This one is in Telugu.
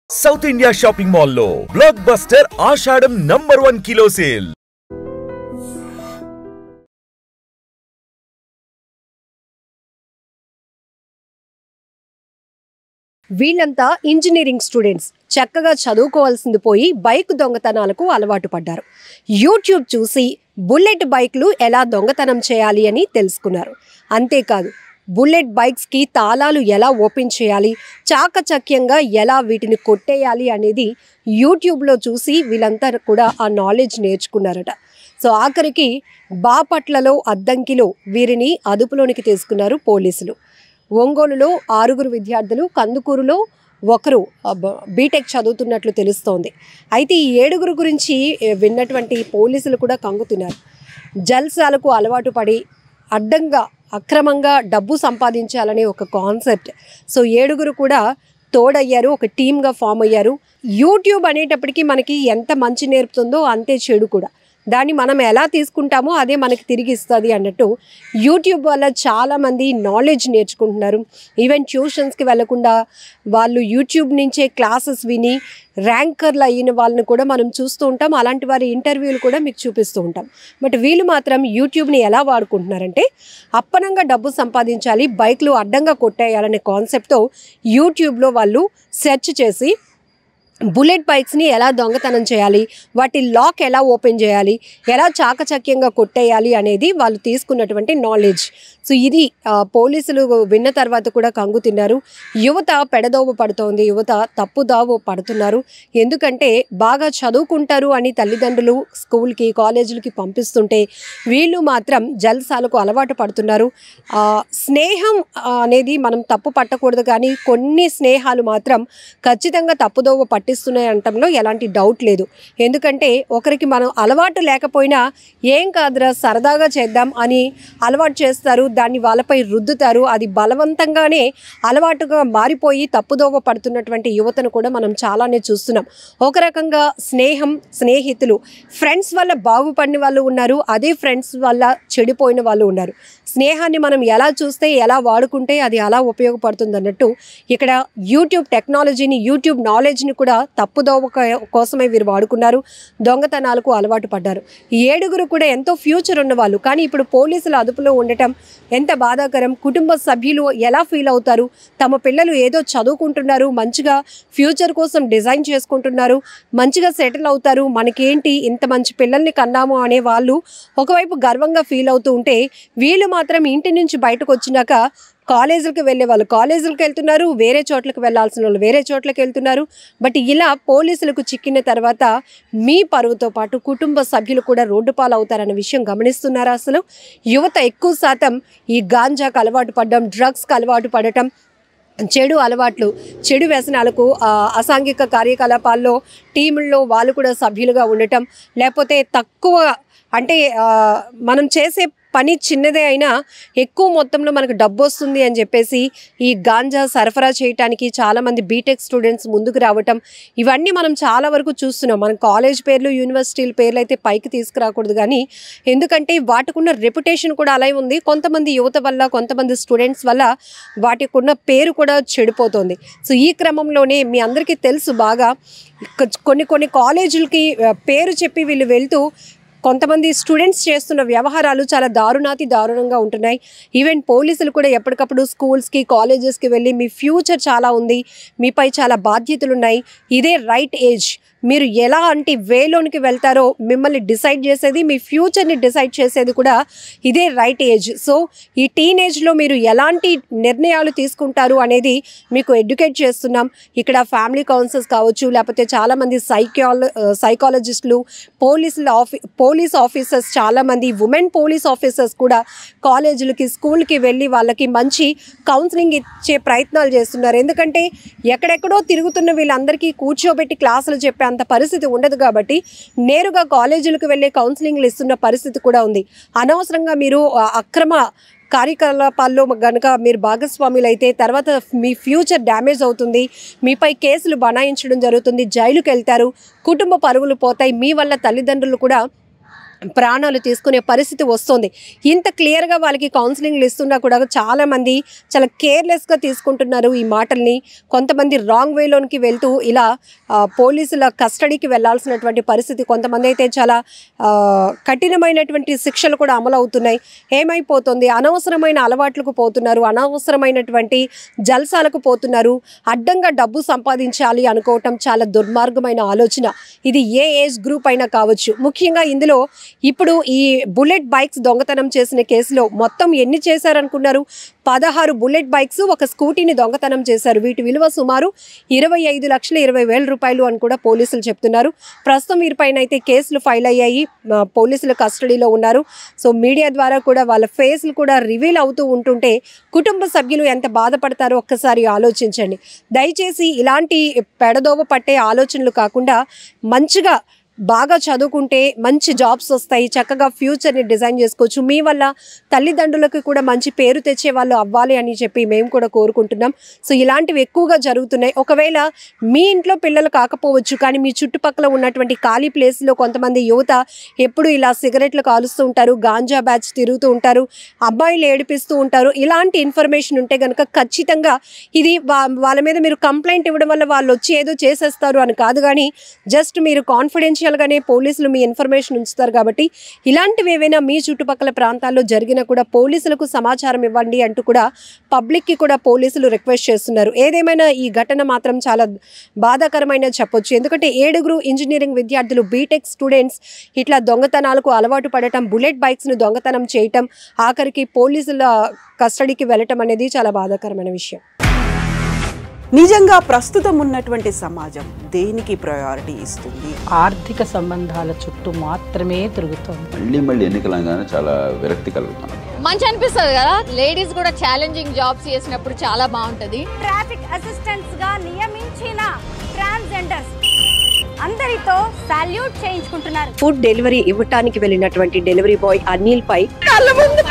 సౌత్ ఇండియా షాపింగ్ మాల్ లో బ్లాక్ బస్టర్ ఆషాఢం #1 కిలో సేల్. వీళ్ళంతా ఇంజనీరింగ్ స్టూడెంట్స్ చక్కగా చదువుకోవాల్సింది పోయి బైక్ దొంగతనాలకు అలవాటు పడ్డారు. యూట్యూబ్ చూసి బుల్లెట్ బైక్లు ఎలా దొంగతనం చేయాలి అని తెలుసుకున్నారు. అంతేకాదు బుల్లెట్ బైక్స్కి తాళాలు ఎలా ఓపెన్ చేయాలి, చాకచక్యంగా ఎలా వీటిని కొట్టేయాలి అనేది యూట్యూబ్లో చూసి వీళ్ళంతా కూడా ఆ నాలెడ్జ్ నేర్చుకున్నారట. సో ఆఖరికి బాపట్లలో అద్దంకిలో వీరిని అదుపులోనికి తీసుకున్నారు పోలీసులు. ఒంగోలులో 6 విద్యార్థులు, కందుకూరులో ఒకరు బీటెక్ చదువుతున్నట్లు తెలుస్తోంది. అయితే ఈ 7 గురించి విన్నటువంటి పోలీసులు కూడా కంగుతున్నారు. జల్సాలకు అలవాటు పడి అడ్డంగా అక్రమంగా డబ్బు సంపాదించాలనే ఒక కాన్సెప్ట్. సో 7 కూడా తోడయ్యారు, ఒక టీమ్గా ఫామ్ అయ్యారు. యూట్యూబ్ అనేటప్పటికీ మనకి ఎంత మంచి నేర్పుతుందో అంతే చెడు కూడా. దాన్ని మనం ఎలా తీసుకుంటామో అదే మనకి తిరిగి ఇస్తుంది అన్నట్టు యూట్యూబ్ వల్ల చాలామంది నాలెడ్జ్ నేర్చుకుంటున్నారు. ఈవెన్ ట్యూషన్స్కి వెళ్లకుండా వాళ్ళు యూట్యూబ్ నుంచే క్లాసెస్ విని ర్యాంకర్లు అయిన వాళ్ళని కూడా మనం చూస్తూ ఉంటాం. అలాంటి వారి ఇంటర్వ్యూలు కూడా మీకు చూపిస్తూ ఉంటాం. బట్ వీళ్ళు మాత్రం యూట్యూబ్ని ఎలా వాడుకుంటున్నారంటే అప్పనంగా డబ్బు సంపాదించాలి, బైక్లు అడ్డంగా కొట్టేయాలనే కాన్సెప్ట్తో యూట్యూబ్లో వాళ్ళు సెర్చ్ చేసి బుల్లెట్ బైక్స్ని ఎలా దొంగతనం చేయాలి, వాటి లాక్ ఎలా ఓపెన్ చేయాలి, ఎలా చాకచక్యంగా కొట్టేయాలి అనేది వాళ్ళు తీసుకున్నటువంటి నాలెడ్జ్. సో ఇది పోలీసులు విన్న తర్వాత కూడా కంగు తిన్నారు. యువత పెడదోవ పడుతోంది, యువత తప్పుదావ పడుతున్నారు. ఎందుకంటే బాగా చదువుకుంటారు అని తల్లిదండ్రులు స్కూల్కి కాలేజీలకి పంపిస్తుంటే వీళ్ళు మాత్రం జల్సాలకు అలవాటు పడుతున్నారు. స్నేహం అనేది మనం తప్పు పట్టకూడదు, కానీ కొన్ని స్నేహాలు మాత్రం ఖచ్చితంగా తప్పుదోవ పట్టిస్తున్నాయి అనటంలో ఎలాంటి డౌట్ లేదు. ఎందుకంటే ఒకరికి మనం అలవాటు లేకపోయినా ఏం కాదురా సరదాగా చేద్దాం అని అలవాటు చేస్తారు, దాన్ని వాళ్ళపై రుద్దుతారు. అది బలవంతంగానే అలవాటుగా మారిపోయి తప్పుదోవ పడుతున్నటువంటి యువతను కూడా మనం చాలానే చూస్తున్నాం. ఒక రకంగా స్నేహం, స్నేహితులు, ఫ్రెండ్స్ వల్ల బాగుపడిన వాళ్ళు ఉన్నారు, అదే ఫ్రెండ్స్ వల్ల చెడిపోయిన వాళ్ళు ఉన్నారు. స్నేహాన్ని మనం ఎలా చూస్తే, ఎలా వాడుకుంటే అది అలా ఉపయోగపడుతుంది అన్నట్టు ఇక్కడ యూట్యూబ్ టెక్నాలజీని, యూట్యూబ్ నాలెడ్జ్ని కూడా తప్పుదోవ కోసమే వీరు వాడుకున్నారు. దొంగతనాలకు అలవాటు పడ్డారు. ఈ 7 కూడా ఎంతో ఫ్యూచర్ ఉన్నవాళ్ళు, కానీ ఇప్పుడు పోలీసుల అదుపులో ఉండటం ఎంత బాధాకరం. కుటుంబ సభ్యులు ఎలా ఫీల్ అవుతారు? తమ పిల్లలు ఏదో చదువుకుంటున్నారు, మంచిగా ఫ్యూచర్ కోసం డిజైన్ చేసుకుంటున్నారు, మంచిగా సెటిల్ అవుతారు, మనకేంటి ఇంత మంచి పిల్లల్ని కన్నాము అనే వాళ్ళు ఒకవైపు గర్వంగా ఫీల్ అవుతూ ఉంటే, వీళ్ళు మాత్రం ఇంటి నుంచి బయటకు వచ్చినాక కాలేజీలకు వెళ్ళే వాళ్ళు కాలేజీలకు వెళ్తున్నారు, వేరే చోట్లకు వెళ్ళాల్సిన వాళ్ళు వేరే చోట్లకు వెళ్తున్నారు. బట్ ఇలా పోలీసులకు చిక్కిన తర్వాత మీ పరువుతో పాటు కుటుంబ సభ్యులు కూడా రోడ్డు పాలు అవుతారన్న విషయం గమనిస్తున్నారా? అసలు యువత ఎక్కువ శాతం ఈ గాంజాకు అలవాటు పడడం, డ్రగ్స్కి అలవాటు పడటం, చెడు అలవాట్లు, చెడు వ్యసనాలకు, అసాంఘిక కార్యకలాపాల్లో టీముల్లో వాళ్ళు కూడా సభ్యులుగా ఉండటం, లేకపోతే తక్కువ అంటే మనం చేసే పని చిన్నదే అయినా ఎక్కువ మొత్తంలో మనకు డబ్బు వస్తుంది అని చెప్పేసి ఈ గాంజా సరఫరా చేయడానికి చాలామంది బీటెక్ స్టూడెంట్స్ ముందుకు రావటం, ఇవన్నీ మనం చాలా వరకు చూస్తున్నాం. మనం కాలేజ్ పేర్లు, యూనివర్సిటీల పేర్లు అయితే పైకి తీసుకురాకూడదు, కానీ ఎందుకంటే వాటికున్న రెప్యుటేషన్ కూడా అలాగే ఉంది. కొంతమంది యువత వల్ల, కొంతమంది స్టూడెంట్స్ వల్ల వాటికి ఉన్న పేరు కూడా చెడిపోతుంది. సో ఈ క్రమంలోనే మీ అందరికీ తెలుసు బాగా కొన్ని కాలేజీలకి పేరు చెప్పి వీళ్ళు వెళ్తూ కొంతమంది స్టూడెంట్స్ చేస్తున్న వ్యవహారాలు చాలా దారుణంగా ఉంటున్నాయి. ఈవెన్ పోలీసులు కూడా ఎప్పటికప్పుడు స్కూల్స్కి, కాలేజెస్కి వెళ్ళి మీ ఫ్యూచర్ చాలా ఉంది, మీపై చాలా బాధ్యతలు ఉన్నాయి, ఇదే రైట్ ఏజ్, మీరు ఎలాంటి వేలోనికి వెళ్తారో మిమ్మల్ని డిసైడ్ చేసేది, మీ ఫ్యూచర్ని డిసైడ్ చేసేది కూడా ఇదే రైట్ ఏజ్. సో ఈ టీనేజ్లో మీరు ఎలాంటి నిర్ణయాలు తీసుకుంటారు అనేది మీకు ఎడ్యుకేట్ చేస్తున్నాం. ఇక్కడ ఫ్యామిలీ కౌన్సిల్స్ కావచ్చు, లేకపోతే చాలామంది సైకాలజిస్టులు, పోలీస్ ఆఫీసర్స్, చాలామంది ఉమెన్ పోలీస్ ఆఫీసర్స్ కూడా కాలేజీలకి, స్కూల్కి వెళ్ళి వాళ్ళకి మంచి కౌన్సిలింగ్ ఇచ్చే ప్రయత్నాలు చేస్తున్నారు. ఎందుకంటే ఎక్కడెక్కడో తిరుగుతున్న వీళ్ళందరికీ కూర్చోబెట్టి క్లాసులు చెప్పే అంత పరిస్థితి ఉండదు కాబట్టి నేరుగా కాలేజీలకు వెళ్ళే కౌన్సిలింగ్లు ఇస్తున్న పరిస్థితి కూడా ఉంది. అనవసరంగా మీరు అక్రమ కార్యకలాపాల్లో కనుక మీరు భాగస్వాములు అయితే తర్వాత మీ ఫ్యూచర్ డ్యామేజ్ అవుతుంది, మీపై కేసులు బనాయించడం జరుగుతుంది, జైలుకి వెళ్తారు, కుటుంబ పరువులు పోతాయి, మీ వల్ల తల్లిదండ్రులు కూడా ప్రాణాలు తీసుకునే పరిస్థితి వస్తుంది. ఇంత క్లియర్గా వాళ్ళకి కౌన్సిలింగ్లు ఇస్తున్నా కూడా చాలామంది చాలా కేర్లెస్గా తీసుకుంటున్నారు ఈ మాటల్ని. కొంతమంది రాంగ్ వేలోనికి వెళ్తూ ఇలా పోలీసుల కస్టడీకి వెళ్లాల్సినటువంటి పరిస్థితి, కొంతమంది అయితే చాలా కఠినమైనటువంటి శిక్షలు కూడా అమలు అవుతున్నాయి. ఏమైపోతుంది, అనవసరమైన అలవాట్లకు పోతున్నారు, అనవసరమైనటువంటి జల్సాలకు పోతున్నారు, అడ్డంగా డబ్బు సంపాదించాలి అనుకోవటం చాలా దుర్మార్గమైన ఆలోచన. ఇది ఏ ఏజ్ గ్రూప్ అయినా కావచ్చు. ముఖ్యంగా ఇందులో ఇప్పుడు ఈ బుల్లెట్ బైక్స్ దొంగతనం చేసిన కేసులో మొత్తం ఎన్ని చేశారనుకున్నారు? 16 బుల్లెట్ బైక్స్, ఒక స్కూటీని దొంగతనం చేశారు. వీటి విలువ సుమారు 25,20,000 రూపాయలు అని కూడా పోలీసులు చెప్తున్నారు. ప్రస్తుతం వీరిపైన అయితే కేసులు ఫైల్ అయ్యాయి, పోలీసుల కస్టడీలో ఉన్నారు. సో మీడియా ద్వారా కూడా వాళ్ళ ఫేస్లు కూడా రివీల్ అవుతూ ఉంటుంటే కుటుంబ సభ్యులు ఎంత బాధపడతారో ఒక్కసారి ఆలోచించండి. దయచేసి ఇలాంటి పెడదోవ పట్టే ఆలోచనలు కాకుండా మంచిగా బాగా చదువుకుంటే మంచి జాబ్స్ వస్తాయి, చక్కగా ఫ్యూచర్ని డిజైన్ చేసుకోవచ్చు. మీ వల్ల తల్లిదండ్రులకు కూడా మంచి పేరు తెచ్చే వాళ్ళు అవ్వాలి అని చెప్పి మేము కూడా కోరుకుంటున్నాం. సో ఇలాంటివి ఎక్కువగా జరుగుతున్నాయి. ఒకవేళ మీ ఇంట్లో పిల్లలు కాకపోవచ్చు, కానీ మీ చుట్టుపక్కల ఉన్నటువంటి ఖాళీ ప్లేస్లో కొంతమంది యువత ఎప్పుడు ఇలా సిగరెట్లు కాలుస్తూ ఉంటారు, గాంజా బ్యాచ్ తిరుగుతూ ఉంటారు, అబ్బాయిలు ఏడిపిస్తూ ఉంటారు. ఇలాంటి ఇన్ఫర్మేషన్ ఉంటే కనుక ఖచ్చితంగా ఇది వాళ్ళ మీద మీరు కంప్లైంట్ ఇవ్వడం వల్ల వాళ్ళు వచ్చి ఏదో చేసేస్తారు అని కాదు, కానీ జస్ట్ మీరు కాన్ఫిడెన్షియల్గానే పోలీసులు మీ ఇన్ఫర్మేషన్ ఉంచుతారు. కాబట్టి ఇలాంటివి ఏవైనా మీ చుట్టుపక్కల ప్రాంతాల్లో జరిగినా కూడా పోలీసులకు సమాచారం ఇవ్వండి అంటూ కూడా పబ్లిక్కి కూడా పోలీసులు రిక్వెస్ట్ చేస్తున్నారు. ఏదేమైనా ఈ ఘటన మాత్రం చాలా బాధాకరమైన చెప్పొచ్చు. ఎందుకంటే 7 ఇంజనీరింగ్ విద్యార్థులు, బీటెక్ స్టూడెంట్స్ ఇట్లా దొంగతనాలకు అలవాటు పడటం, బుల్లెట్ బైక్స్ను దొంగతనం చేయటం, ఆఖరికి పోలీసుల కస్టడీకి వెళ్ళటం అనేది చాలా బాధాకరమైన విషయం. నిజంగా ప్రస్తుతం ఉన్నటువంటి సమాజం దేనికి ప్రయారిటీ ఇస్తుంది? ఆర్థిక సంబంధాల చుట్టూ మాత్రమే తిరుగుతుంది. మళ్ళీ ఎన్నికలంగానే చాలా విరక్తి కలుగుతాం. మంచి అనిపిస్తుంది కదా, లేడీస్ కూడా ఛాలెంజింగ్ జాబ్స్ చేసినప్పుడు చాలా బాగుంటది. ట్రాఫిక్ అసిస్టెంట్స్ గా నియమించిన ట్రాన్స్జెండర్స్ అందరితో సాల్యూట్ చేయించుకుంటున్నారు. ఫుడ్ డెలివరీ ఇవ్వటానికి వెళ్ళినటువంటి డెలివరీ బాయ్ అనిల్ పై కళ్ళ ముందు